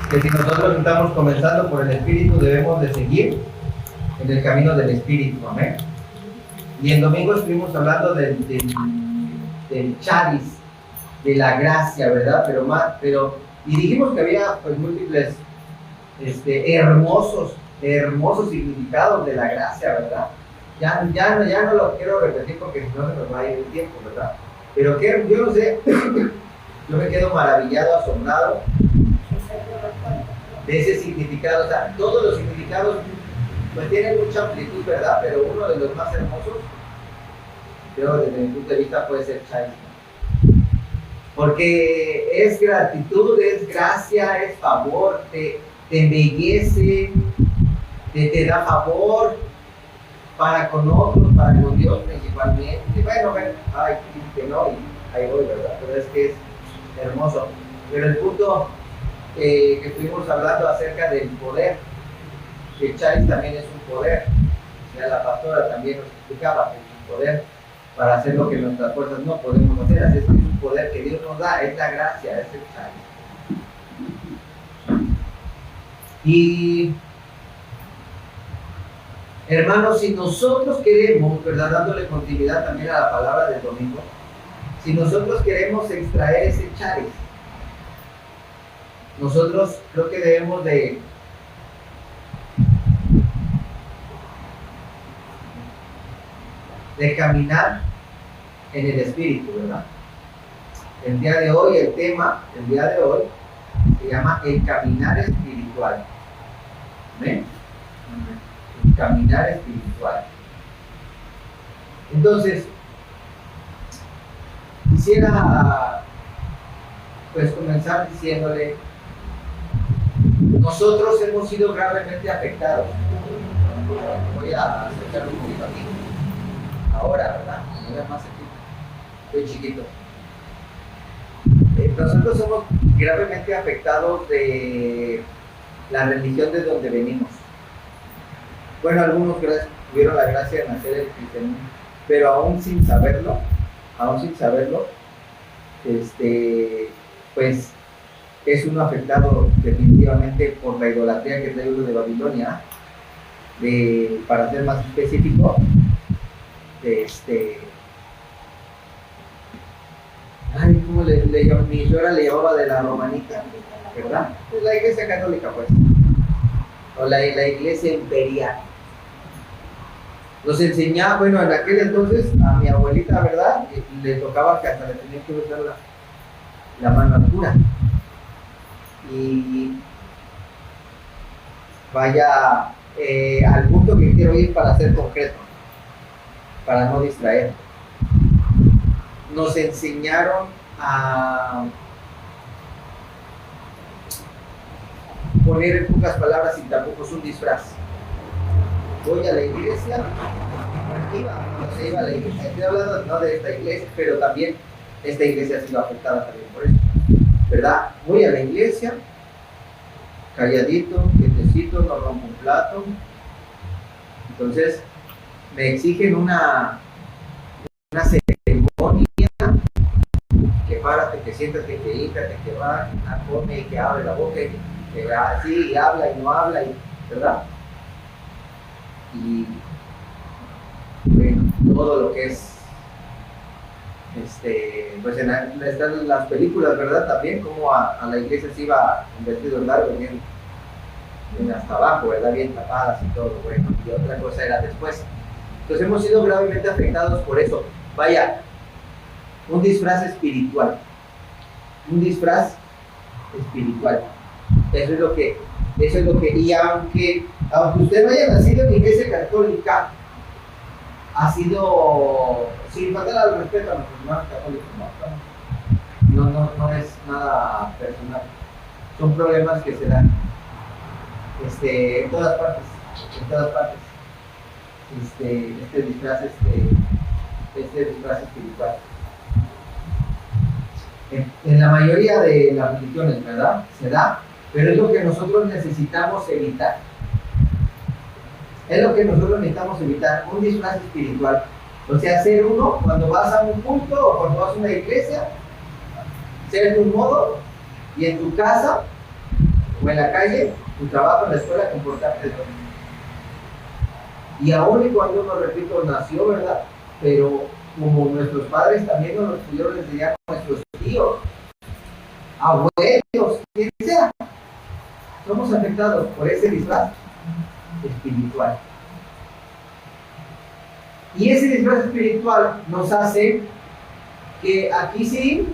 que si nosotros estamos comenzando por el Espíritu, debemos de seguir en el camino del Espíritu, amén. Y el domingo estuvimos hablando del charis, de la gracia, ¿verdad? Y dijimos que había pues múltiples hermosos significados de la gracia, ¿verdad? Ya no lo quiero repetir porque si no se nos va a ir el tiempo, ¿verdad? Pero que yo no sé, yo me quedo maravillado, asombrado de ese significado. O sea, todos los significados pues tienen mucha amplitud, ¿verdad? Pero uno de los más hermosos, creo desde mi punto de vista, puede ser charis, porque es gratitud, es gracia, es favor, te embellece, te da favor para con otros, para con Dios principalmente. Bueno, ay, que no, y ahí voy, ¿verdad? Pero es que es hermoso. Pero el punto que estuvimos hablando acerca del poder, que el charis también es un poder. Ya la pastora también nos explicaba que es un poder para hacer lo que nuestras fuerzas no podemos hacer. Así es que es un poder que Dios nos da, es la gracia, es el charis. Y hermanos, si nosotros queremos, ¿verdad? Dándole continuidad también a la palabra del domingo, si nosotros queremos extraer ese charis, nosotros creo que debemos de caminar en el Espíritu, ¿verdad? El día de hoy, el tema, se llama el caminar espiritual. ¿Amén? El caminar espiritual. Entonces, quisiera pues comenzar diciéndole, nosotros hemos sido gravemente afectados. Voy a acercar un poquito aquí. Ahora, ¿verdad? Me veo más aquí. Estoy chiquito. Nosotros somos gravemente afectados de la religión de donde venimos. Bueno, algunos tuvieron la gracia de nacer en el cristianismo, pero aún sin saberlo, pues es uno afectado definitivamente por la idolatría que es el libro de Babilonia. Para ser más específico, ¿cómo mi suegra le llamaba de la romanita, ¿verdad? Pues la iglesia católica, pues, o la iglesia imperial. Nos enseñaba, bueno, en aquel entonces a mi abuelita, ¿verdad? Le tocaba que hasta le tenía que besar la mano al cura. Y vaya al punto que quiero ir para ser concreto, para no distraer. Nos enseñaron a poner en pocas palabras y tampoco es un disfraz. Voy a la iglesia, iba a la iglesia, estoy hablando no de esta iglesia, pero también esta iglesia ha sido afectada también por eso, ¿verdad? Voy a la iglesia, calladito, quietecito, no rompo un plato. Entonces me exigen una ceremonia, que párate, que siéntate, que híncate, que va, come, que abre la boca, que va así y habla y no habla, ¿verdad? Y bueno, todo lo que es pues en las películas, ¿verdad? También como a la iglesia se iba en vestidos largos, bien hasta abajo, ¿verdad? Bien tapadas y todo, bueno, y otra cosa era después. Entonces hemos sido gravemente afectados por eso. Vaya, un disfraz espiritual. Eso es lo que, y aunque usted no haya nacido en la iglesia católica, ha sido, sin faltar al respeto a nuestros hermanos católicos, no es nada personal, son problemas que se dan en todas partes, este disfraz espiritual. En la mayoría de las religiones, ¿verdad? Se da, pero es lo que nosotros necesitamos evitar. Un disfraz espiritual. O sea, ser uno cuando vas a un culto o cuando vas a una iglesia, ser de un modo, y en tu casa o en la calle, tu trabajo, en la escuela, comportarte de otra manera. Y aún y cuando uno, repito, nació, ¿verdad? Pero como nuestros padres también nos los tuvieron desde ya con nuestros tíos, abuelos, quien sea, somos afectados por ese disfraz espiritual. Y ese disfraz espiritual nos hace que aquí sí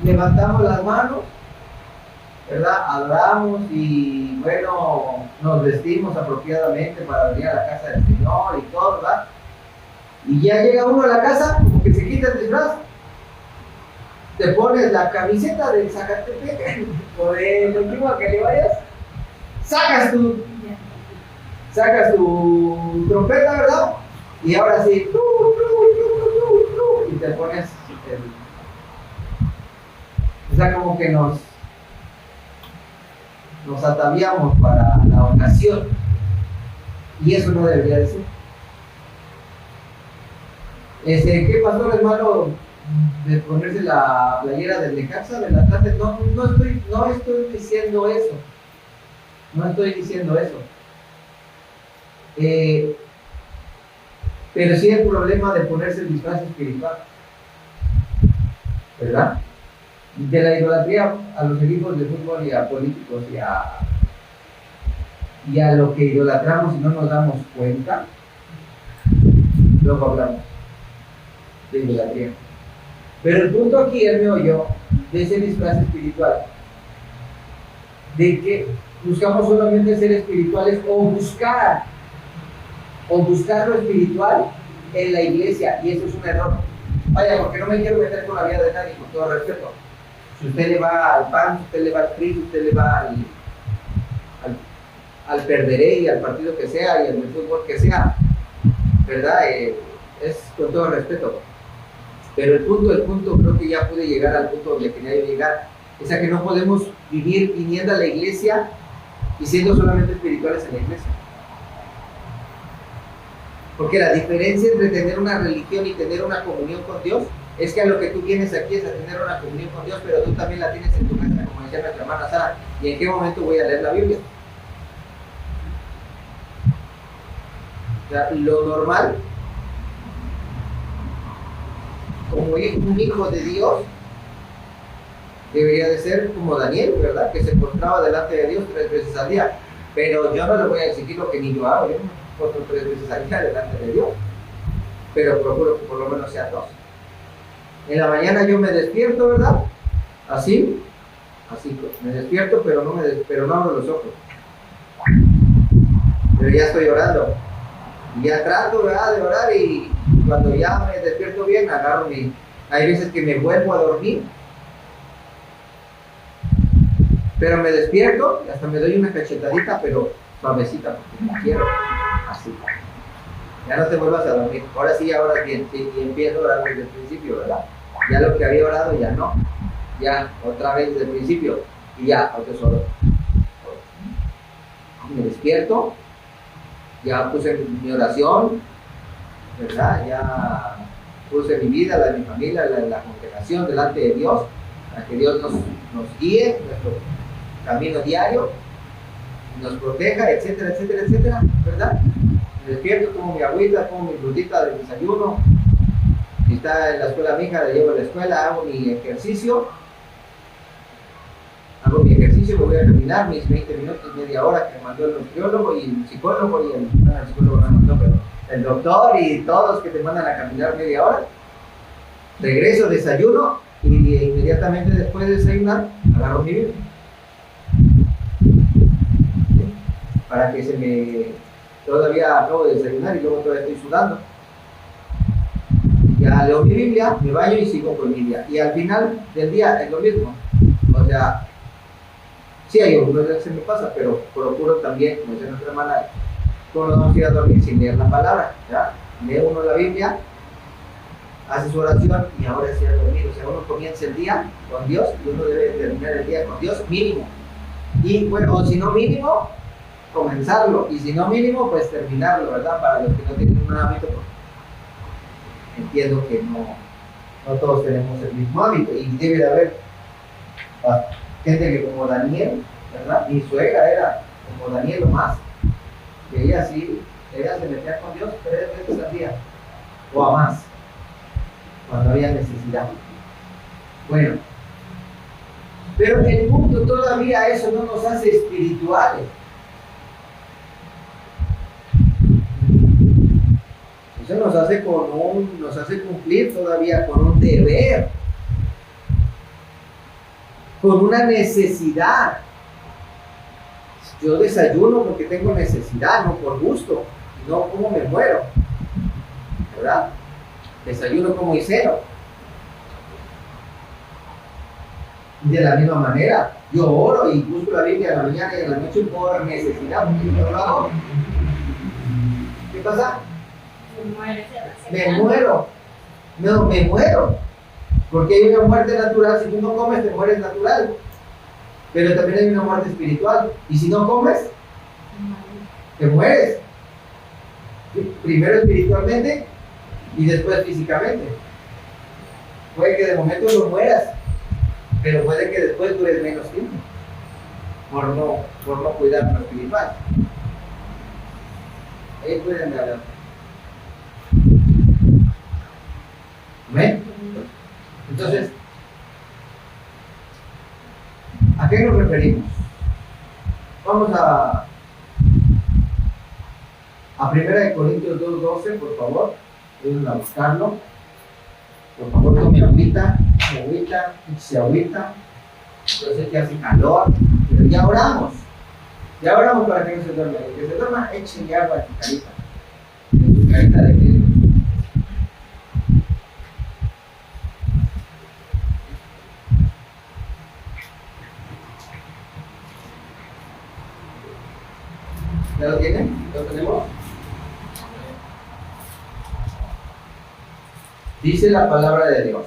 levantamos las manos, ¿verdad? Adoramos y bueno, nos vestimos apropiadamente para venir a la casa del Señor y todo, ¿verdad? Y ya llega uno a la casa, como que se quita el disfraz, te pones la camiseta del Zacatepec o del equipo a que le vayas, sacas tu trompeta, ¿verdad? Y ahora sí, y te pones o sea, como que nos ataviamos para la ocasión, y eso no debería de ser. ¿Qué pasó, hermano, de ponerse la playera del Necaxa, del Atlante? No estoy diciendo eso. No estoy diciendo eso. Pero sí el problema de ponerse el disfraz espiritual, ¿verdad? De la idolatría a los equipos de fútbol y a políticos y a lo que idolatramos y no nos damos cuenta, luego hablamos de idolatría. Pero el punto aquí, el meollo de ese disfraz espiritual, de que buscamos solamente ser espirituales o buscar lo espiritual en la iglesia, y eso es un error. Vaya, porque no me quiero meter con la vida de nadie, con todo respeto. Si usted le va al PAN, si usted le va al PRI, si usted le va al perderé y al partido que sea y al fútbol que sea, ¿verdad? Es con todo respeto. Pero el punto creo que ya pude llegar al punto donde quería llegar, es a que no podemos vivir viniendo a la iglesia y siendo solamente espirituales en la iglesia. Porque la diferencia entre tener una religión y tener una comunión con Dios es que a lo que tú vienes aquí es a tener una comunión con Dios, pero tú también la tienes en tu casa, como decía nuestra hermana Sara. ¿Y en qué momento voy a leer la Biblia? O sea, lo normal, como un hijo de Dios, debería de ser como Daniel, ¿verdad? Que se postraba delante de Dios 3 veces al día. Pero yo no le voy a exigir lo que ni yo hago, yo me postro 3 veces al día delante de Dios. Pero procuro que por lo menos sean 2. En la mañana yo me despierto, ¿verdad? Así pues, me despierto, pero no abro los ojos. Pero ya estoy orando. Y ya trato, ¿verdad?, de orar, y cuando ya me despierto bien, hay veces que me vuelvo a dormir. Pero me despierto y hasta me doy una cachetadita, pero suavecita, porque no quiero. Así. Ya no te vuelvas a dormir. Ahora sí, ahora bien, sí, y empiezo a orar desde el principio, ¿verdad? Ya lo que había orado ya no. Ya otra vez desde el principio. Y ya, tesoro. Me despierto. Ya puse mi oración, ¿verdad? Ya puse mi vida, la de mi familia, la congregación delante de Dios, para que Dios nos guíe en nuestro camino diario, nos proteja, etcétera, etcétera, etcétera, ¿verdad? Me despierto, tomo mi agüita, tomo mi frutita de desayuno. Si está en la escuela mi hija, la llevo a la escuela, hago mi ejercicio, me voy a caminar mis 20 minutos, media hora que me mandó el nutriólogo y el psicólogo y el psicólogo no me mandó, pero el doctor y todos que te mandan a caminar media hora. Regreso, desayuno y inmediatamente después de desayunar agarro mi Biblia. Para que todavía acabo de desayunar y luego todavía estoy sudando. Ya leo mi Biblia, me baño y sigo con mi día. Y al final del día es lo mismo. O sea, sí hay algunas veces que me pasa, pero procuro también, como dice nuestra hermana, no nos vamos a ir a dormir sin leer la palabra, ¿ya? Lee uno la Biblia, hace su oración y ahora sí a dormir. O sea, uno comienza el día con Dios y uno debe terminar el día con Dios mínimo. Y bueno, o si no mínimo, comenzarlo. Y si no mínimo, pues terminarlo, ¿verdad? Para los que no tienen un hábito, pues, entiendo que no todos tenemos el mismo hábito y debe de haber gente que como Daniel, ¿verdad? Mi suegra era como Daniel o más, que ella sí, ella se metía con Dios 3 veces al día, o a más, cuando había necesidad. Bueno, pero en el mundo todavía eso no nos hace espirituales. Eso nos hace cumplir todavía con un deber, con una necesidad. Yo desayuno porque tengo necesidad, no por gusto, no como me muero, ¿verdad? Desayuno como y ceno. De la misma manera, yo oro y busco la Biblia en la mañana y en la noche por necesidad, porque yo lo hago. ¿Qué pasa? Me muero. No, me muero. Porque hay una muerte natural. Si tú no comes, te mueres natural. Pero también hay una muerte espiritual. Y si no comes, te mueres. Primero espiritualmente y después físicamente. Puede que de momento no mueras, pero puede que después dures menos tiempo por no cuidar lo espiritual. Ahí pueden hablar. ¿Ven? Entonces, ¿a qué nos referimos? Vamos a 1 Corintios 2:12, por favor. Ayuden a buscarlo. Por favor, tome agüita, eche agüita. Yo sé que hace calor, pero ya oramos. Ya oramos para que no se duerma. El que se duerma, échenle agua a tu carita. Tu carita de que. ¿Ya lo tienen? ¿Lo tenemos? Dice la palabra de Dios.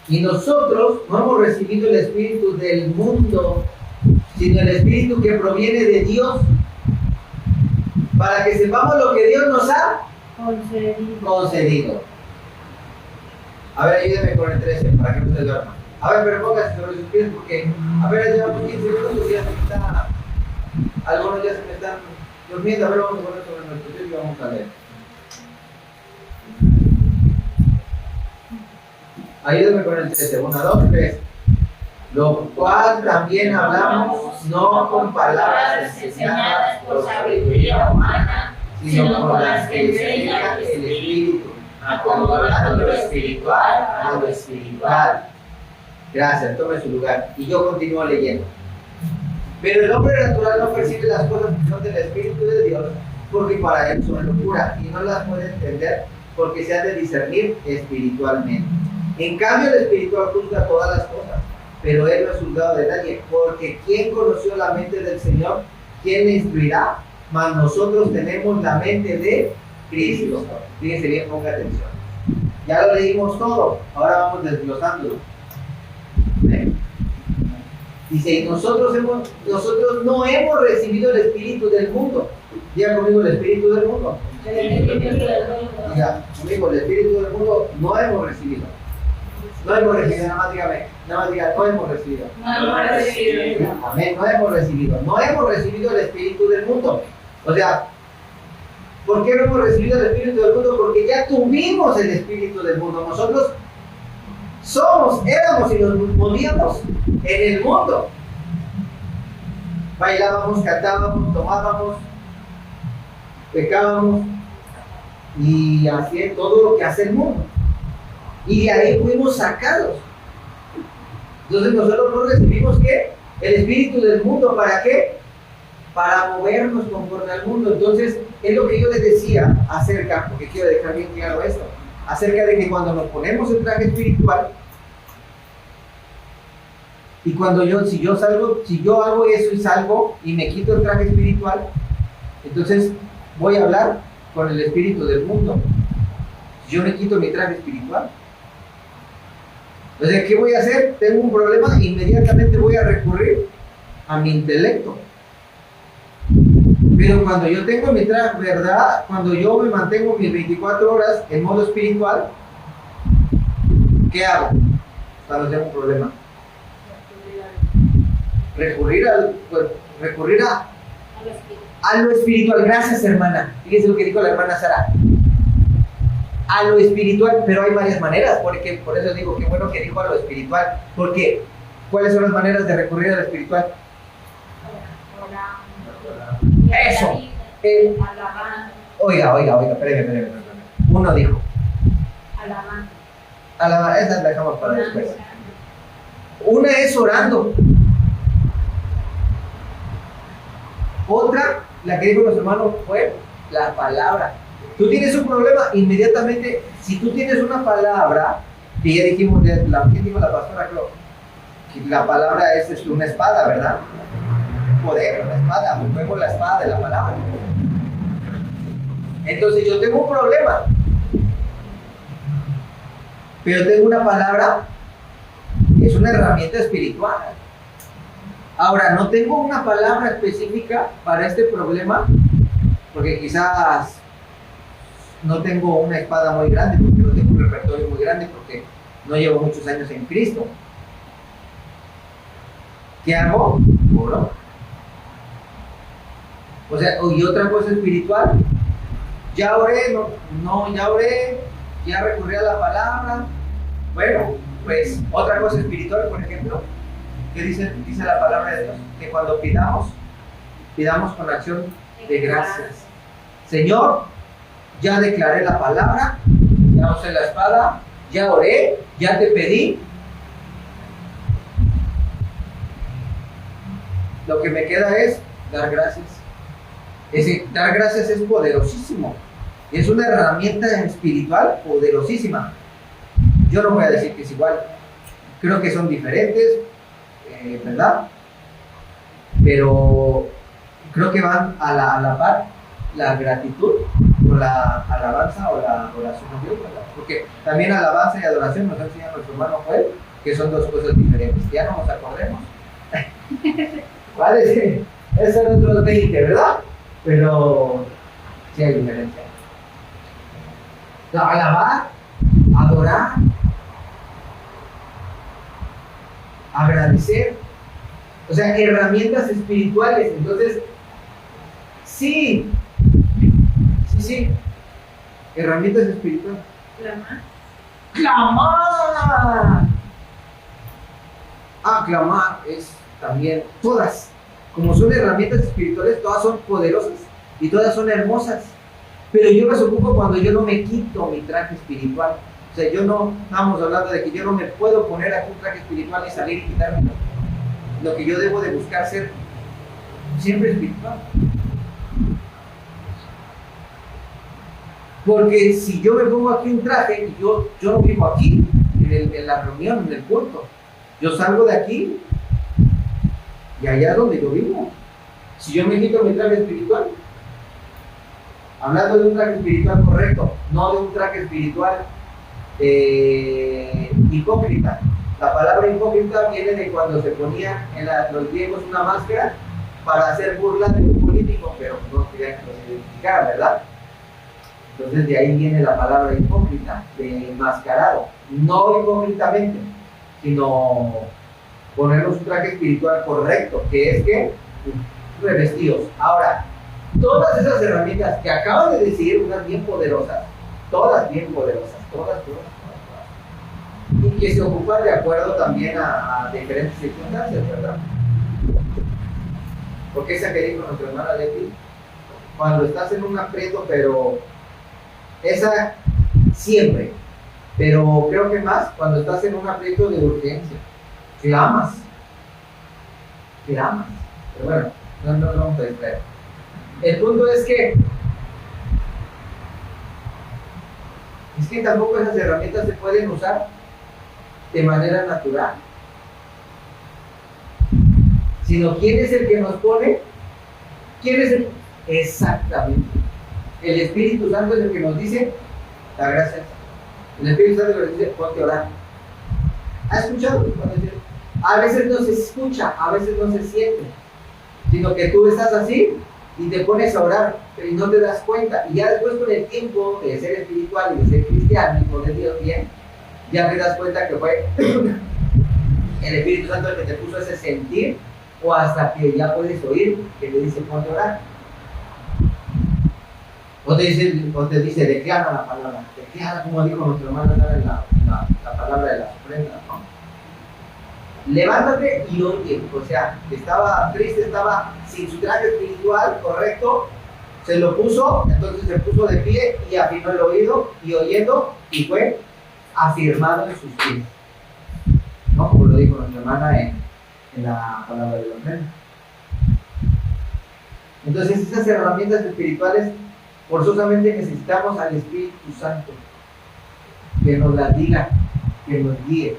Y nosotros no hemos recibido el espíritu del mundo, sino el espíritu que proviene de Dios, para que sepamos lo que Dios nos ha concedido. A ver, ayúdenme con el 13 para que no se duerma. A ver, pero póngase sobre sus pies porque, a ver, llevamos 15 minutos y ya se me está, algunos ya se me están durmiendo. A ver, vamos a poner sobre nuestros pies y vamos a leer. Ayúdame con el 13, 1, 2, 3. Lo cual también hablamos no con palabras enseñadas por sabiduría humana, sino con las que enseña el Espíritu, acomodando lo espiritual a lo espiritual. Gracias, tome su lugar. Y yo continúo leyendo. Pero el hombre natural no percibe las cosas que son del Espíritu de Dios, porque para él son locura, y no las puede entender porque se ha de discernir espiritualmente. En cambio, el espiritual juzga todas las cosas, pero él no es juzgado de nadie, porque ¿quién conoció la mente del Señor? ¿Quién le instruirá? Mas nosotros tenemos la mente de Cristo. Fíjense bien, ponga atención. Ya lo leímos todo, ahora vamos desglosándolo. ¿Ven? Dice, y nosotros no hemos recibido el espíritu del mundo. Diga conmigo, el espíritu del mundo. Diga conmigo, el espíritu del mundo no hemos recibido. No hemos recibido, nada más diga, no hemos recibido. Amén, no hemos recibido. No hemos recibido el espíritu del mundo. O sea, ¿por qué no hemos recibido el espíritu del mundo? Porque ya tuvimos el espíritu del mundo. Nosotros éramos y nos movíamos en el mundo. Bailábamos, cantábamos, tomábamos, pecábamos y hacía todo lo que hace el mundo. Y de ahí fuimos sacados. Entonces nosotros no recibimos ¿qué? El espíritu del mundo. ¿Para qué? Para movernos conforme al mundo. Entonces es lo que yo les decía acerca, porque quiero dejar bien claro esto, acerca de que cuando nos ponemos el traje espiritual y si yo hago eso y salgo y me quito el traje espiritual, entonces voy a hablar con el espíritu del mundo. Si yo me quito mi traje espiritual, entonces, ¿qué voy a hacer? Tengo un problema, inmediatamente voy a recurrir a mi intelecto. Pero cuando yo tengo mi traje, ¿verdad? Cuando yo me mantengo mis 24 horas en modo espiritual, ¿qué hago? Cuando tengo un problema. recurrir a lo espiritual. Gracias, hermana. Fíjense lo que dijo la hermana Sara. A lo espiritual, pero hay varias maneras, porque por eso digo que bueno que dijo a lo espiritual, porque ¿cuáles son las maneras de recurrir a lo espiritual? Eso. Oiga, espérame. Uno dijo. Alabanza. Esa la dejamos para después. Una es orando. Otra, la que dijo nuestro hermano, fue la palabra. Tú tienes un problema, inmediatamente, si tú tienes una palabra, que ya dijimos, ¿qué dijo la pastora? Creo que la palabra es una espada, ¿verdad? Poder, una espada, juego la espada de la palabra. Entonces yo tengo un problema, pero tengo una palabra, es una herramienta espiritual. Ahora, no tengo una palabra específica para este problema, porque quizás no tengo una espada muy grande, porque no tengo un repertorio muy grande, porque no llevo muchos años en Cristo. ¿Qué hago? Oro. O sea, y otra cosa espiritual, ya oré, ya oré, ya recurrí a la palabra. Bueno, pues otra cosa espiritual, por ejemplo, que dice la palabra de Dios, que cuando pidamos con acción de gracias. Señor, ya declaré la palabra, ya usé la espada, ya oré, ya te pedí. Lo que me queda es dar gracias. Dar gracias es poderosísimo. Es una herramienta espiritual poderosísima. Yo no voy a decir que es igual. Creo que son diferentes, ¿verdad? Pero creo que van a la par la gratitud o la alabanza o la adoración a Dios, ¿verdad? Porque también alabanza y adoración nos enseña nuestro hermano Joel, que son dos cosas diferentes. Ya no nos acordemos. ¿Vale? Esos son otros 20, ¿verdad? Pero sí hay diferencia. Alabar, adorar, agradecer, o sea, herramientas espirituales. Entonces, sí, herramientas espirituales. Clamar. Clamar es también, todas, como son herramientas espirituales, todas son poderosas y todas son hermosas. Pero yo las ocupo cuando yo no me quito mi traje espiritual. O sea, estamos hablando de que yo no me puedo poner aquí un traje espiritual y salir y quitármelo. Lo que yo debo de buscar ser siempre espiritual. Porque si yo me pongo aquí un traje, y yo no vivo aquí, en la reunión, en el culto. Yo salgo de aquí y allá es donde yo vivo. Si yo me quito mi traje espiritual, hablando de un traje espiritual correcto, no de un traje espiritual hipócrita. La palabra hipócrita viene de cuando se ponía en los griegos una máscara para hacer burla de un político, pero no querían que los identificara, ¿verdad? Entonces de ahí viene la palabra hipócrita, de enmascarado, no hipócritamente, sino ponernos un traje espiritual correcto, que es que revestidos. Ahora, todas esas herramientas que acaban de decir, unas bien poderosas, todas bien poderosas, todas. Y que se ocupan de acuerdo también a diferentes circunstancias, ¿verdad? Porque esa que dijo nuestra hermana Leti, cuando estás en un aprieto, pero esa siempre, pero creo que más cuando estás en un aprieto de urgencia, clamas. Pero bueno, no vamos a distraer. El punto es que tampoco esas herramientas se pueden usar de manera natural, sino ¿quién es el que nos pone? Exactamente, el Espíritu Santo es el que nos dice la gracia. El Espíritu Santo nos dice ponte a orar. ¿Ha escuchado? A veces no se escucha, a veces no se siente, sino que tú estás así y te pones a orar, pero no te das cuenta, y ya después con el tiempo de ser espiritual y de ser cristiano y poner Dios bien, ya te das cuenta que fue el Espíritu Santo el que te puso ese sentir o hasta que ya puedes oír que le dice ponte a orar. O te dice declara la palabra, declara como dijo nuestro hermano en la palabra de las ofrendas, ¿no? Levántate y oye, o sea, estaba triste, estaba sin su traje espiritual, correcto, se lo puso, entonces se puso de pie y afinó el oído y oyendo y fue afirmado en sus pies, ¿no? Como lo dijo nuestra hermana en la palabra de la ofrenda. Entonces esas herramientas espirituales forzosamente necesitamos al Espíritu Santo que nos las diga, que nos guíe.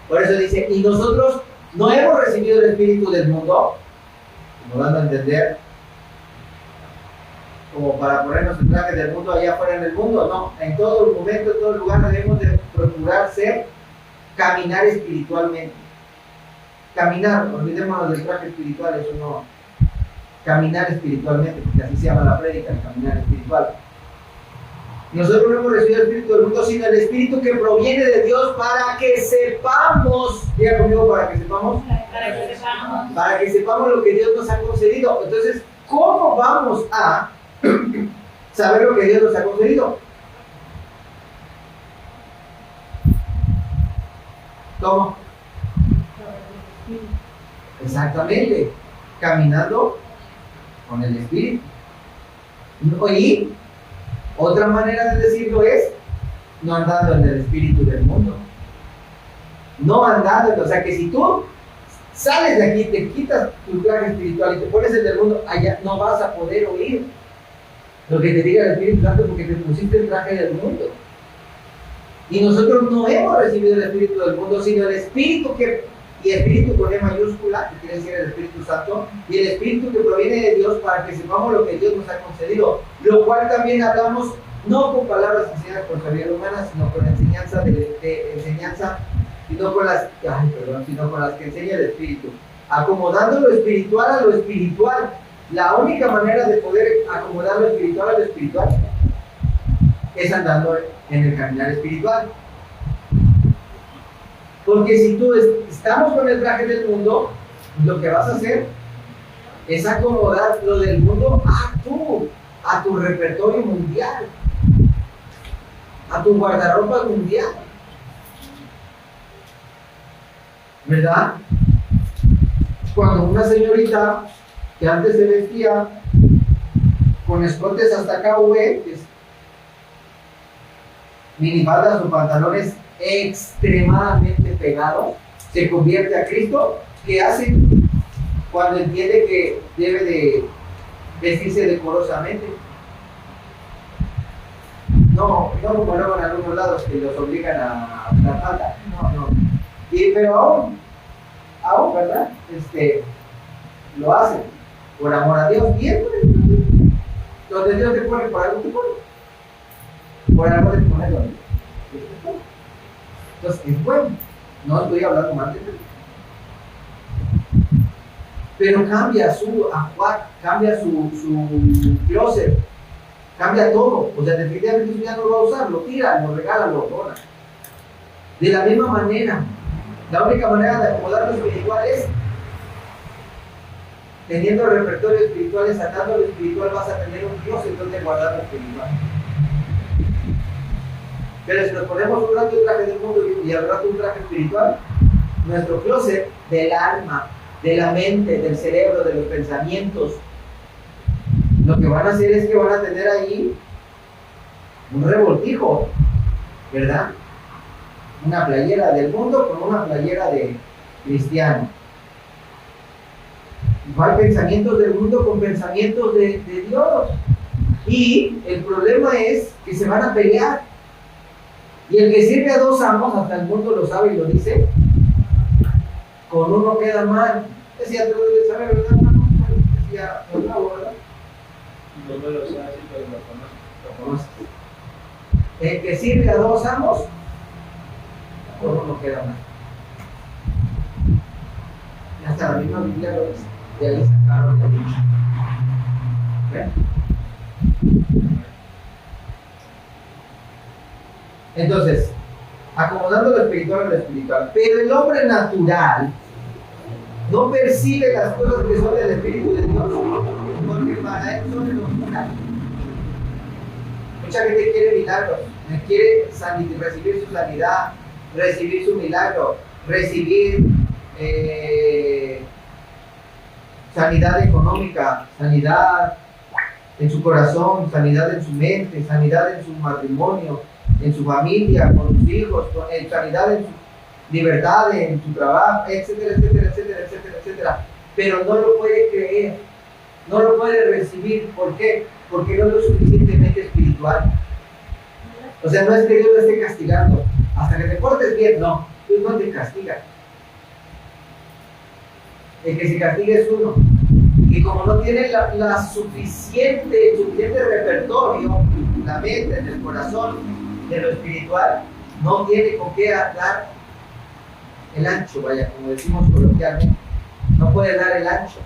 Por eso dice, y nosotros no hemos recibido el espíritu del mundo, como dando a entender, como para ponernos el traje del mundo allá afuera en el mundo, no, en todo momento, en todo lugar debemos de procurar caminar espiritualmente. Caminar, olvidémonos del traje espiritual, eso no, caminar espiritualmente, porque así se llama la prédica, el caminar espiritual. Nosotros no hemos recibido el Espíritu del mundo, sino el Espíritu que proviene de Dios para que sepamos, diga conmigo, para que sepamos lo que Dios nos ha concedido. Entonces, ¿cómo vamos a saber lo que Dios nos ha concedido? ¿Cómo? Exactamente, caminando con el Espíritu. Y otra manera de decirlo es no andando en el espíritu del mundo. No andando, o sea que si tú sales de aquí, te quitas tu traje espiritual y te pones el del mundo, allá no vas a poder oír lo que te diga el Espíritu Santo porque te pusiste el traje del mundo. Y nosotros no hemos recibido el espíritu del mundo, sino el espíritu y espíritu con E mayúscula, que quiere decir el Espíritu Santo, y el espíritu que proviene de Dios para que sepamos lo que Dios nos ha concedido, lo cual también hablamos no con palabras enseñadas por sabiduría humana, sino con enseñanza sino con las que enseña el Espíritu, acomodando lo espiritual a lo espiritual. La única manera de poder acomodar lo espiritual a lo espiritual es andando en el caminar espiritual. Porque si tú estamos con el traje del mundo, lo que vas a hacer es acomodar lo del mundo a tu repertorio mundial, a tu guardarropa mundial, ¿verdad? Cuando una señorita que antes se vestía con escotes hasta acá, minifaldas o pantalones extremadamente pegados, se convierte a Cristo, ¿qué hace cuando entiende que debe de vestirse decorosamente? No como luego en algunos lados que los obligan a usar falda, no. Pero aún, ¿verdad? Lo hacen por amor a Dios, bien, donde Dios te pone, por algo te pone, por algo te pone donde Dios te pone. Entonces es bueno, no estoy hablando mal de Dios, pero cambia su ajuar, cambia su closet, cambia todo. O sea, definitivamente eso ya no lo va a usar, lo tira, lo regala, lo dona. De la misma manera, la única manera de acomodar lo espiritual es teniendo repertorios espirituales, atando lo espiritual, vas a tener un closet donde guardar lo espiritual. Pero si nos ponemos un rato un traje del mundo y al rato un traje espiritual, nuestro closet del alma, de la mente, del cerebro, de los pensamientos, lo que van a hacer es que van a tener ahí un revoltijo, ¿verdad? Una playera del mundo con una playera de cristiano. Igual pensamientos del mundo con pensamientos de Dios. Y el problema es que se van a pelear. Y el que sirve a dos amos, hasta el mundo lo sabe y lo dice, con uno queda mal. Decía, tú debes saber, ¿verdad, hermano? Decía, ¿verdad? No lo sé, así pero lo conoces. El que sirve a dos amos, con uno queda mal. Y hasta la misma Biblia lo dice. De ahí sacaron el dicho. ¿Ven? Entonces, acomodando lo espiritual a lo espiritual. Pero el hombre natural, no percibe las cosas que son del Espíritu de Dios, porque para él son locura. Mucha gente quiere milagros, quiere recibir su sanidad, recibir su milagro, recibir sanidad económica, sanidad en su corazón, sanidad en su mente, sanidad en su matrimonio, en su familia, con sus hijos, sanidad en su libertad, en su trabajo, etcétera, etcétera, etcétera, etcétera, etcétera. Pero no lo puede creer, no lo puede recibir. ¿Por qué? Porque no es lo suficientemente espiritual. O sea, no es que Dios lo esté castigando. Hasta que te portes bien, no. Dios no te castiga. El que se castiga es uno. Y como no tiene el suficiente repertorio, la mente, en el corazón, de lo espiritual, no tiene con qué dar el ancho, vaya, como decimos coloquialmente. No puede dar el ancho.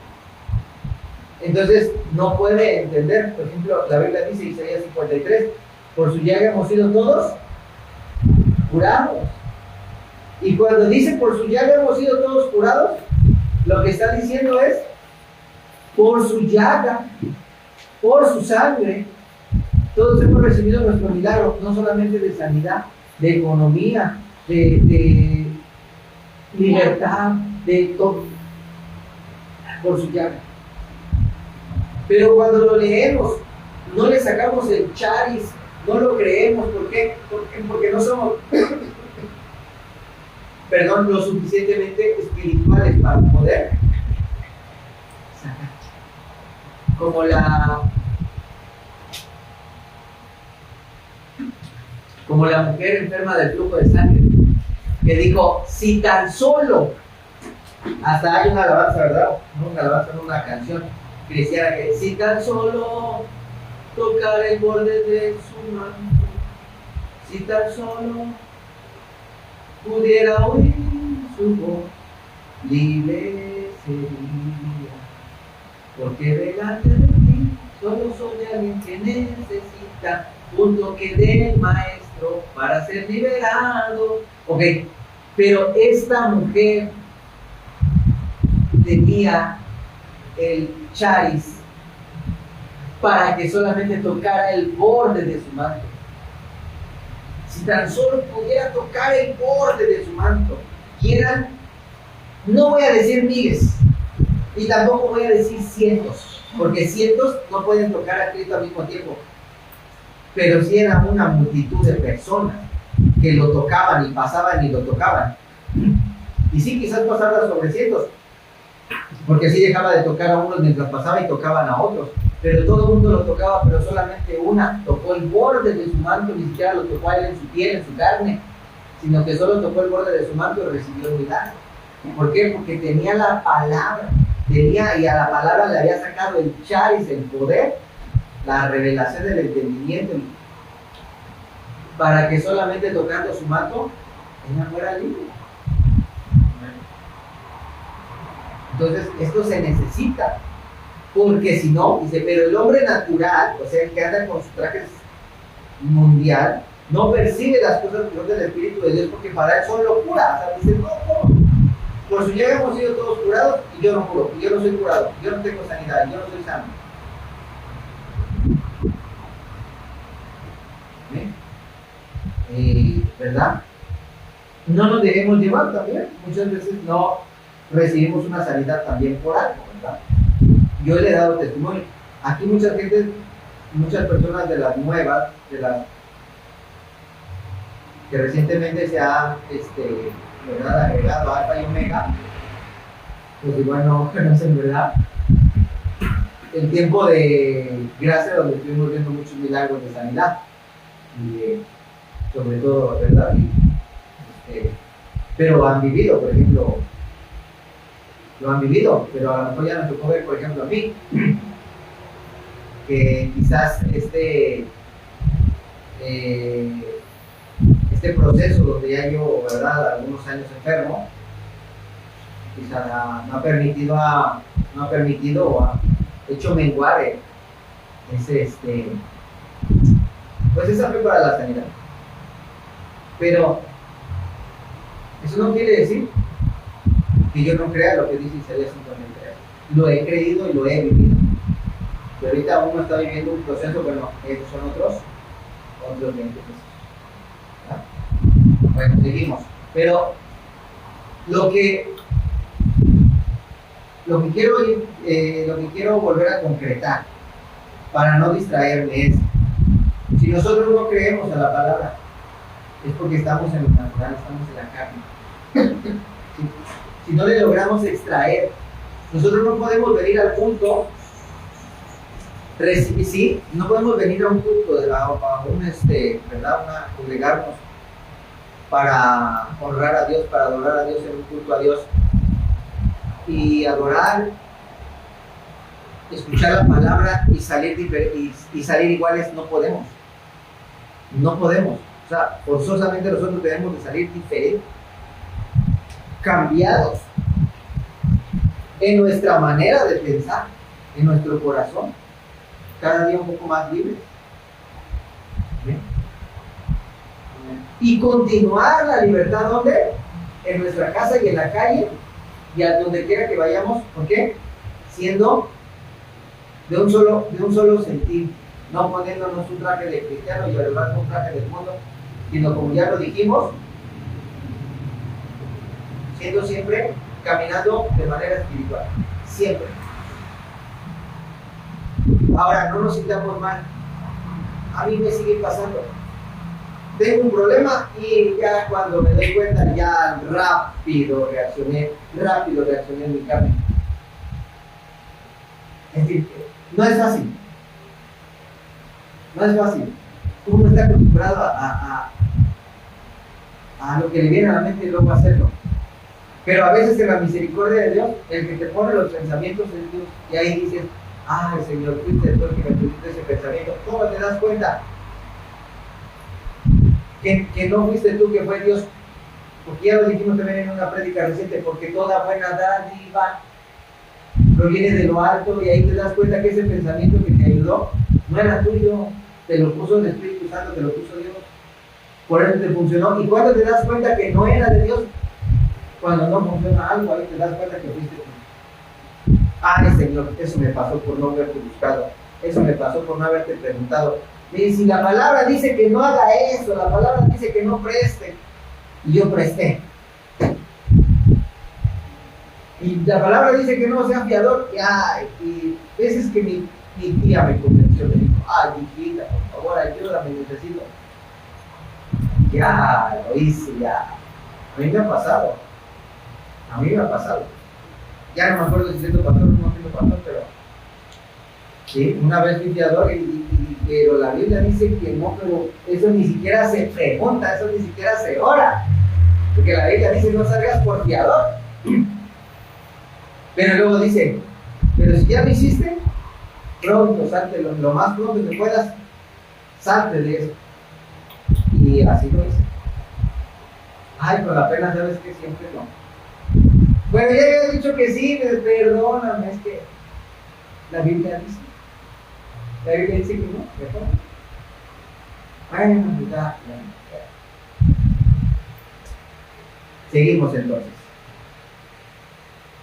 Entonces, no puede entender. Por ejemplo, la Biblia dice, Isaías 53, por su llaga hemos sido todos curados. Y cuando dice por su llaga hemos sido todos curados, lo que está diciendo es, por su llaga, por su sangre, todos hemos recibido nuestro milagro, no solamente de sanidad, de economía, de libertad, de todo, por su llaga. Pero cuando lo leemos, no le sacamos el charis, no lo creemos. ¿Por qué? Porque no somos lo suficientemente espirituales para poder sacar. Como la mujer enferma del flujo de sangre, que dijo, si tan solo, hasta hay una alabanza, ¿verdad? Una alabanza en una canción cristiana que, si tan solo tocar el borde de su manto, si tan solo pudiera oír su voz, libre sería, porque delante de ti solo soy alguien que necesita un toque del maestro para ser liberado. Ok, pero esta mujer tenía el charis para que solamente tocara el borde de su manto. Si tan solo pudiera tocar el borde de su manto, y eran, no voy a decir miles, y tampoco voy a decir cientos, porque cientos no pueden tocar a Cristo al mismo tiempo, pero sí era una multitud de personas que lo tocaban y pasaban y lo tocaban. Y sí, quizás pasara sobre cientos, porque sí dejaba de tocar a unos mientras pasaba y tocaban a otros, pero todo el mundo lo tocaba, pero solamente una tocó el borde de su manto, ni siquiera lo tocó a él en su piel, en su carne, sino que solo tocó el borde de su manto y recibió el milagro. ¿Por qué? Porque tenía la palabra, y a la palabra le había sacado el charis, el poder, la revelación del entendimiento, para que solamente tocando su manto, ella fuera libre. Entonces, esto se necesita, porque si no, dice, pero el hombre natural, o sea, el que anda con sus trajes mundial, no percibe las cosas que son del Espíritu de Dios, porque para él son locura. O sea, dice, no, por su llaga hemos sido todos curados, y yo no curo, y yo no soy curado, yo no tengo sanidad, yo no soy sano. ¿Verdad? No nos debemos llevar también. Muchas veces no recibimos una sanidad también por algo, ¿verdad? Yo le he dado testimonio. Aquí muchas personas de las nuevas, de las que recientemente se han ¿verdad? Agregado a Alfa y Omega, pues igual no conocen, ¿verdad? El tiempo de gracia donde estuvimos viendo muchos milagros de sanidad. Y sobre todo, ¿verdad? Pero han vivido, por ejemplo, lo han vivido, pero a lo mejor ya me tocó ver, por ejemplo, a mí, que quizás este proceso donde ya llevo, ¿verdad?, algunos años enfermo, quizás no ha permitido o ha hecho menguar pues esa fe para la sanidad. Pero eso no quiere decir que yo no crea lo que dice Isaías 53. Lo he creído y lo he vivido. Y ahorita uno está viviendo un proceso, bueno, esos son otros 20 pesos. Bueno, seguimos. Pero lo que quiero volver a concretar para no distraerme es, si nosotros no creemos a la palabra, es porque estamos en lo natural, estamos en la carne. Si no le logramos extraer, nosotros no podemos venir al culto, sí, no podemos venir a un culto, a congregarnos para honrar a Dios, para adorar a Dios en un culto a Dios y adorar, escuchar la palabra y salir iguales. No podemos. O sea, forzosamente nosotros debemos de salir diferentes, cambiados en nuestra manera de pensar, en nuestro corazón, cada día un poco más libres. ¿Bien? Y continuar la libertad, ¿dónde? En nuestra casa y en la calle y a donde quiera que vayamos. ¿Por qué? Siendo de un solo sentir, no poniéndonos un traje de cristiano y además un traje del mundo, sino, como ya lo dijimos, siendo siempre, caminando de manera espiritual, siempre. Ahora, no nos sintamos mal. A mí me sigue pasando. Tengo un problema y ya cuando me doy cuenta, ya rápido reaccioné en mi carne. Es decir, no es fácil. Uno está acostumbrado a lo que le viene a la mente y luego hacerlo. Pero a veces en la misericordia de Dios, el que te pone los pensamientos es Dios. Y ahí dices, ay Señor, fuiste tú el que me pusiste ese pensamiento. ¿Cómo te das cuenta? Que no fuiste tú, que fue Dios. Porque ya lo dijimos también en una prédica reciente, porque toda buena dádiva proviene de lo alto, y ahí te das cuenta que ese pensamiento que te ayudó no era tuyo, te lo puso el Espíritu Santo, te lo puso Dios, por eso te funcionó. Y cuando te das cuenta que no era de Dios, cuando no funciona algo, ahí te das cuenta que fuiste tú. Ay Señor, eso me pasó por no haberte buscado, eso me pasó por no haberte preguntado. Y si la palabra dice que no haga eso, la palabra dice que no preste, y yo presté. Y la palabra dice que no sea fiador, y veces que mi tía me convenció, me dijo, ay hijita, por favor, ayúdame, necesito. Ya, lo hice, ya. A mí me ha pasado. Ya no me acuerdo si siendo pastor o no siendo pastor, pero sí, una vez fui fiador, pero la Biblia dice que no, pero eso ni siquiera se pregunta, eso ni siquiera se ora. Porque la Biblia dice no salgas por fiador. Pero luego dice, pero si ya lo hiciste, pronto, salte, lo más pronto que puedas, salte de eso. Y así lo hice. Ay, con la pena, ¿sabes que siempre no? Bueno, ya he dicho que sí, perdóname, es que la Biblia dice. La Biblia dice que no, mejor. Bueno, ya. Seguimos entonces.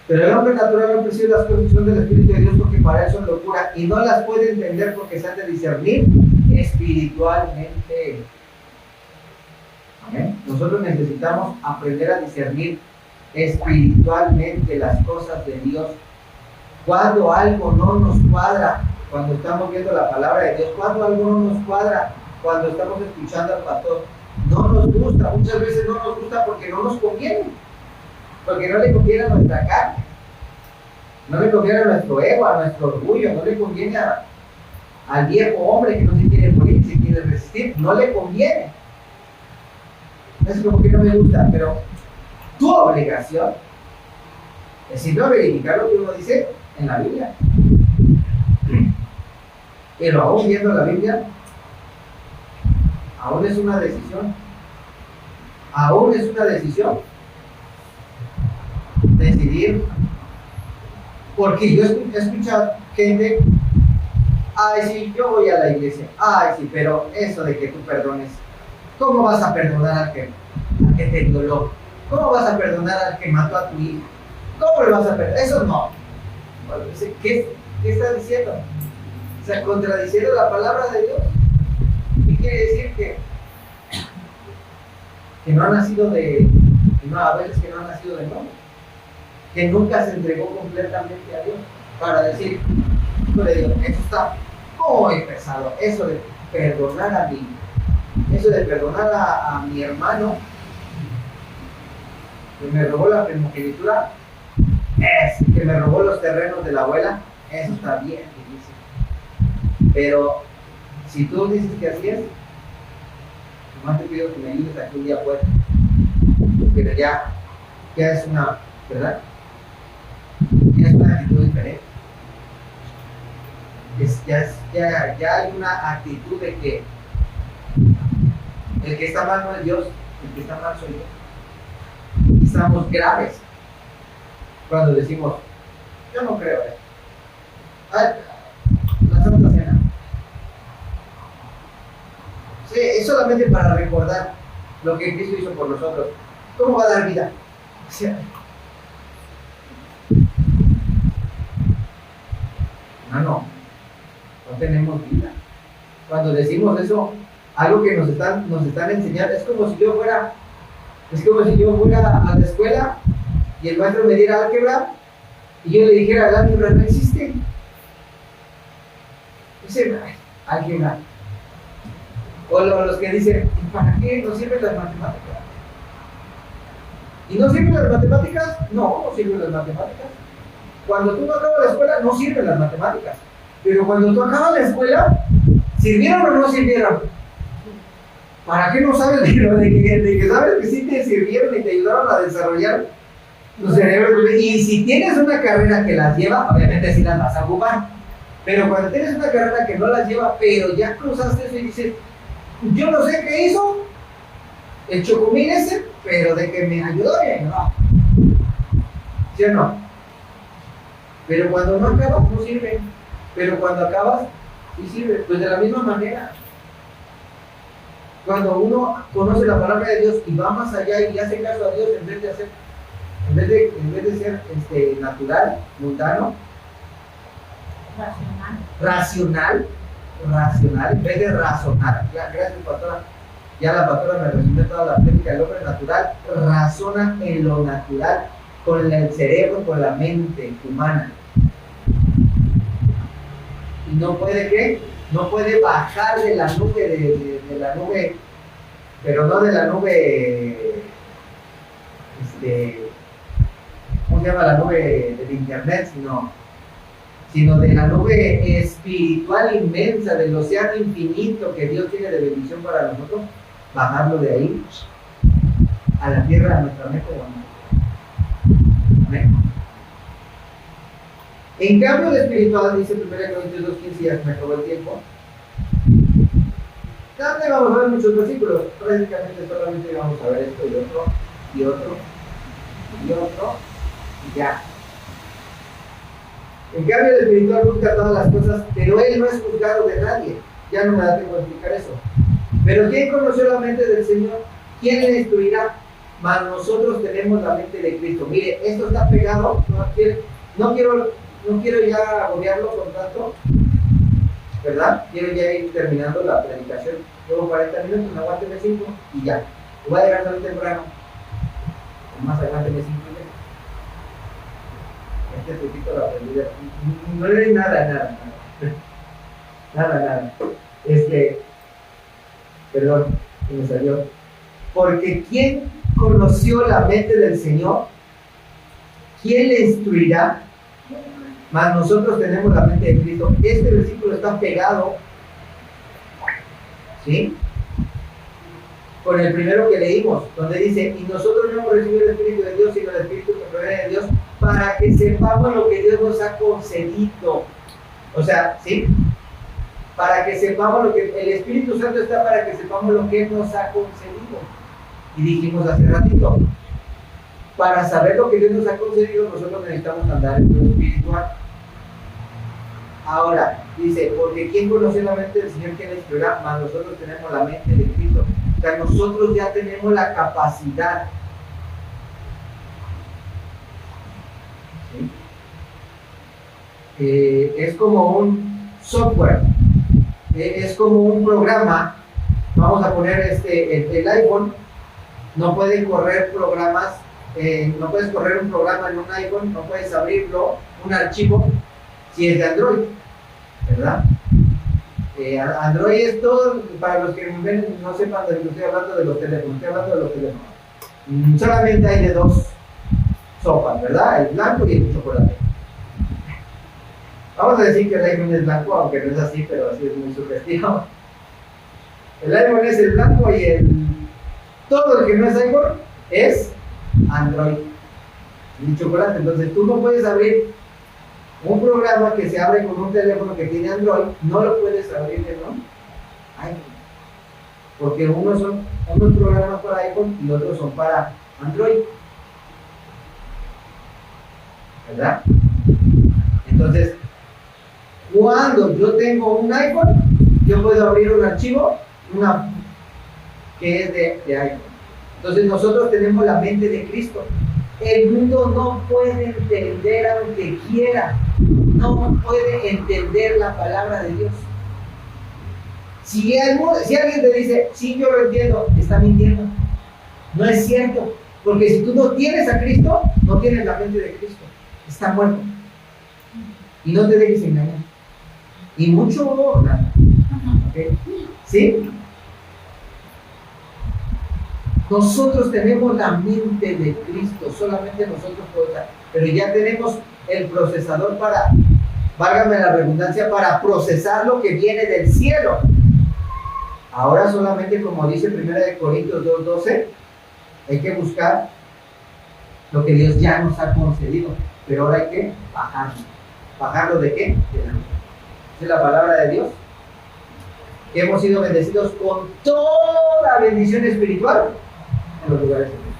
Pero el hombre natural no percibe las cosas del Espíritu de Dios, porque para eso es locura, y no las puede entender porque se han de discernir espiritualmente. ¿Amén? Nosotros necesitamos aprender a discernir espiritualmente las cosas de Dios. Cuando algo no nos cuadra, cuando estamos viendo la palabra de Dios, cuando algo no nos cuadra, cuando estamos escuchando al pastor, no nos gusta, muchas veces no nos gusta porque no nos conviene, porque no le conviene a nuestra carne, no le conviene a nuestro ego, a nuestro orgullo, no le conviene al viejo hombre que no se quiere morir, se quiere resistir, no le conviene. Es como que no me gusta, pero tu obligación es siempre verificar lo que uno dice en la Biblia. Pero aún viendo la Biblia, aún es una decisión. Decidir. Porque yo he escuchado gente, ay sí, yo voy a la iglesia, ay sí, pero eso de que tú perdones, ¿cómo vas a perdonar al que te violó? ¿Cómo vas a perdonar al que mató a tu hija? ¿Cómo le vas a perdonar? Eso no. ¿Qué está diciendo? O sea, contradiciendo la palabra de Dios. ¿Qué quiere decir? Que no ha nacido de, a veces que no ha nacido de nuevo, que nunca se entregó completamente a Dios, para decir, híjole, Dios, eso está muy pesado, eso de perdonar a mi hermano, que me robó la primogenitura, que me robó los terrenos de la abuela, eso está bien difícil. Pero si tú dices que así es, nomás te pido que me ayudes a que un día pueda. Pero ya es una, ¿verdad? Ya es una actitud diferente. Ya hay una actitud de que el que está mal no es Dios, el que está mal soy yo. Y estamos graves cuando decimos, yo no creo eso. La Santa Cena. Sí, es solamente para recordar lo que Cristo hizo por nosotros. ¿Cómo va a dar vida? O sea, no tenemos vida. Cuando decimos eso, algo que nos están enseñando, es como si yo fuera a la escuela y el maestro me diera álgebra y yo le dijera, el álgebra no existe. Dice, álgebra. O los que dicen, ¿para qué nos sirven las matemáticas? ¿Y no sirven las matemáticas? No sirven las matemáticas. Cuando tú no acabas la escuela, no sirven las matemáticas. Pero cuando tú acabas la escuela, ¿sirvieron o no sirvieron? ¿Para qué no sabes de que sabes que sí te sirvieron y te ayudaron a desarrollar tu cerebro? Y si tienes una carrera que las lleva, obviamente sí las vas a ocupar. Pero cuando tienes una carrera que no las lleva, pero ya cruzaste eso y dices, yo no sé qué hizo el chocomil ese, pero de que me ayudó bien, no. ¿Sí o no? Pero cuando no acabas, no sirve. Pero cuando acabas, sí sirve. Pues de la misma manera, cuando uno conoce la palabra de Dios y va más allá y hace caso a Dios en vez de ser natural, mundano, racional, en vez de razonar. Gracias, pastora. Ya la pastora me resumió toda la técnica. El hombre natural razona en lo natural, con el cerebro, con la mente humana. Y no puede, ¿qué? No puede bajar de la nube, de la nube, pero no de la nube, ¿cómo se llama? La nube del internet, sino de la nube espiritual inmensa, del océano infinito que Dios tiene de bendición para nosotros, bajarlo de ahí a la tierra, a nuestra mente. Amén. En cambio, el espiritual, dice 1 Corintios 2:15, ya se me acabó el tiempo. También vamos a ver muchos versículos, prácticamente solamente vamos a ver esto y otro, y otro, y otro, y ya. En cambio, el espiritual busca todas las cosas, pero él no es juzgado de nadie. Ya no me da tiempo de explicar eso. Pero ¿quién conoció la mente del Señor? ¿Quién le instruirá? Mas nosotros tenemos la mente de Cristo. Mire, esto está pegado, no quiero ya agobiarlo con tanto, ¿verdad? Quiero ya ir terminando la predicación. Llevo 40 minutos, aguánteme 5 y ya. Voy a llegar tan temprano. Más aguánteme 5 y ya. Este poquito la aprendida. No le di nada. Perdón, que me salió. Porque ¿quién conoció la mente del Señor? ¿Quién le instruirá? Mas nosotros tenemos la mente de Cristo. Este versículo está pegado, ¿sí?, con el primero que leímos, donde dice, y nosotros no hemos recibido el Espíritu de Dios, sino el Espíritu que proviene de Dios, para que sepamos lo que Dios nos ha concedido. O sea, ¿sí? Para que sepamos lo que el Espíritu Santo está, para que sepamos lo que Él nos ha concedido. Y dijimos hace ratito, para saber lo que Dios nos ha concedido, nosotros necesitamos andar en lo espiritual. Ahora, dice, porque ¿quién conoce la mente del Señor? ¿Quién le instruirá? Mas nosotros tenemos la mente de Cristo. O sea, nosotros ya tenemos la capacidad ¿sí? Es como un software, es como un programa. Vamos a poner el iPhone, no puede correr programas, no puedes correr un programa en un iPhone, no puedes abrirlo, un archivo, si es de Android, ¿verdad? Android es todo, para los que no sepan de lo que estoy hablando de los teléfonos, estoy hablando de los teléfonos. Solamente hay de dos sopas, ¿verdad? El blanco y el chocolate. Vamos a decir que el iPhone es blanco, aunque no es así, pero así es muy sugestivo. El iPhone es el blanco y todo lo que no es iPhone es Android. El chocolate. Entonces tú no puedes abrir un programa que se abre con un teléfono que tiene Android, no lo puedes abrir en un iPhone. Porque unos programas para iPhone y otros son para Android. ¿Verdad? Entonces, cuando yo tengo un iPhone, yo puedo abrir un archivo que es de iPhone. Entonces nosotros tenemos la mente de Cristo. El mundo no puede entender aunque quiera, no puede entender la palabra de Dios. Si alguien te dice, sí, yo lo entiendo, está mintiendo. No es cierto, porque si tú no tienes a Cristo, no tienes la mente de Cristo. Está muerto. Y no te dejes engañar. Y mucho nada. ¿Okay? ¿Sí? Nosotros tenemos la mente de Cristo, solamente nosotros podemos, pero ya tenemos el procesador para, válgame la redundancia, para procesar lo que viene del cielo. Ahora solamente, como dice 1 Corintios 2:12, hay que buscar lo que Dios ya nos ha concedido, pero ahora hay que bajarlo. ¿Bajarlo de qué? De la luz. Es la palabra de Dios, que hemos sido bendecidos con toda bendición espiritual en los lugares de Dios.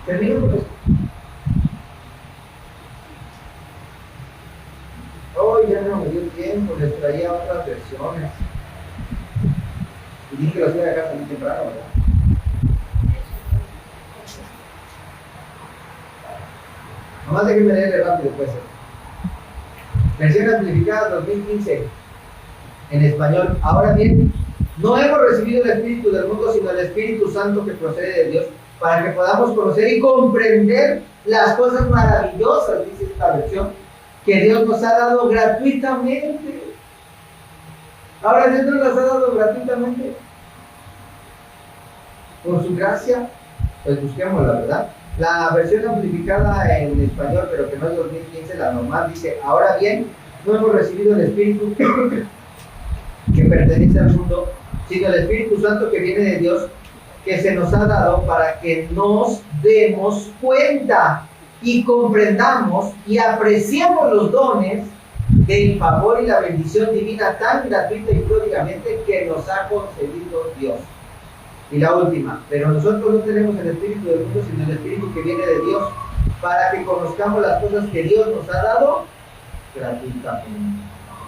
Termino con esto. Hoy ya no me dio tiempo, les traía otras versiones. Y dije que las iba a dejar también temprano, ¿verdad? Nomás déjenme leerle rápido, pues. Versión amplificada 2015 en español. Ahora bien, no hemos recibido el Espíritu del mundo, sino el Espíritu Santo que procede de Dios, para que podamos conocer y comprender las cosas maravillosas, dice esta versión, que Dios nos ha dado gratuitamente. Ahora Dios nos las ha dado gratuitamente. Por su gracia, pues busquemos la verdad. La versión amplificada en español, pero que no es 2015, la normal, dice, ahora bien, no hemos recibido el Espíritu que pertenece al mundo, sino el Espíritu Santo que viene de Dios, que se nos ha dado para que nos demos cuenta y comprendamos y apreciemos los dones del favor y la bendición divina tan gratuita y pródigamente que nos ha concedido Dios. Y la última, pero nosotros no tenemos el Espíritu del mundo, sino el Espíritu que viene de Dios, para que conozcamos las cosas que Dios nos ha dado gratuitamente.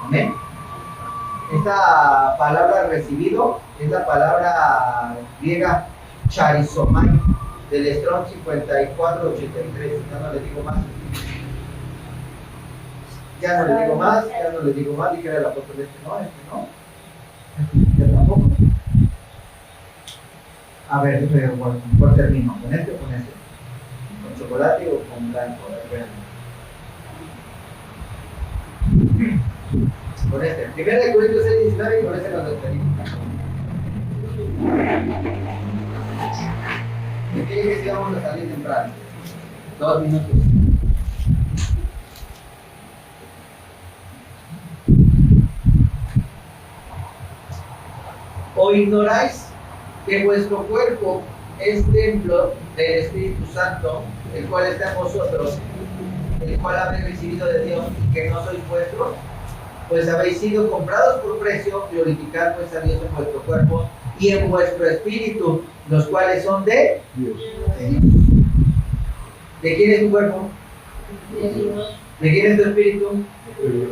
Amén. Esta palabra recibido es la palabra griega charizomai, del Strong 5483. Ya no les digo más. Ya no les digo más, dije era la foto de no. Ya tampoco. A ver, ¿cuál termino? ¿Con este o con este? ¿Con chocolate o con blanco? Con este. 1 Corintios 6:19 y con este nos despedimos. Me tiene que decir vamos a salir temprano. 2 minutos. ¿O ignoráis que vuestro cuerpo es templo del Espíritu Santo, el cual está en vosotros, el cual habéis recibido de Dios y que no sois vuestros? Pues habéis sido comprados por precio, glorificad pues a Dios en vuestro cuerpo y en vuestro espíritu, los cuales son de Dios. ¿De quién es tu cuerpo? De Dios. ¿De quién es tu espíritu? De Dios.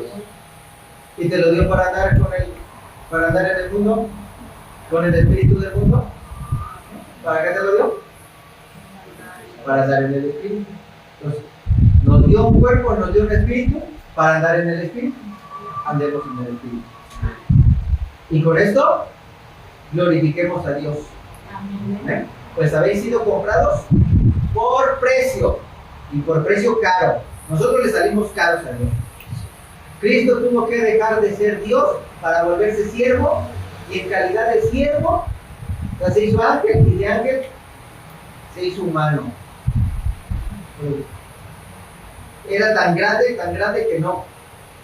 ¿Y te lo dio para andar en el mundo? ¿Con el espíritu del mundo? ¿Para qué te lo dio? Para andar en el espíritu. Entonces, nos dio un cuerpo, nos dio un espíritu para andar en el espíritu. Andemos en el espíritu. Y con esto glorifiquemos a Dios. Amén. Pues habéis sido comprados por precio, y por precio caro. Nosotros le salimos caros a Dios. Cristo tuvo que dejar de ser Dios para volverse siervo, y en calidad de siervo, o sea, se hizo ángel, y de ángel se hizo humano. Era tan grande que no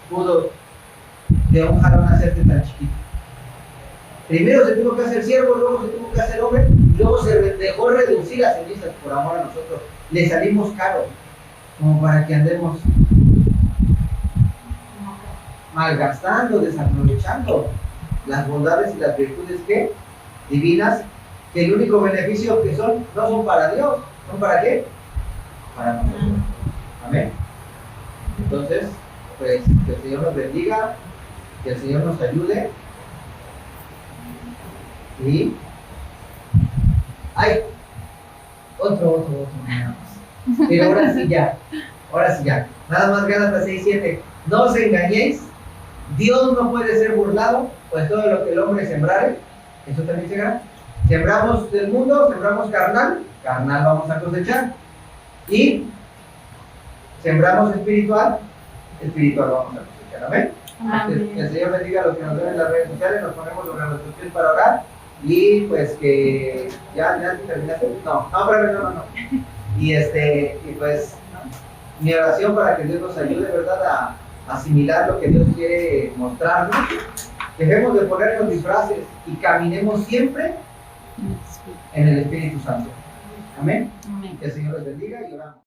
pudo de un jalón hacerte tan chiquito. Primero se tuvo que hacer siervo, luego se tuvo que hacer hombre, y luego se dejó reducir las cenizas por amor a nosotros. Le salimos caros, como para que andemos malgastando, desaprovechando las bondades y las virtudes que divinas, que el único beneficio que son, no son para Dios, ¿son para qué? Para nosotros. Amén. Entonces, pues que el Señor nos bendiga, que el Señor nos ayude. Y hay otro nada más. Pero ahora sí ya, nada más Gálatas 6:7. No os engañéis, Dios no puede ser burlado, pues todo lo que el hombre sembrare, eso también se gana. Sembramos del mundo, sembramos carnal vamos a cosechar. Y sembramos espiritual vamos a cosechar. Amén. Que el Señor bendiga a los que nos ven en las redes sociales, nos ponemos sobre nuestros pies para orar. Y pues que ya terminaste. No. Y pues mi oración para que Dios nos ayude, ¿verdad?, a asimilar lo que Dios quiere mostrarnos. Dejemos de ponernos disfraces y caminemos siempre en el Espíritu Santo. Amén. Amén. Que el Señor los bendiga y oramos.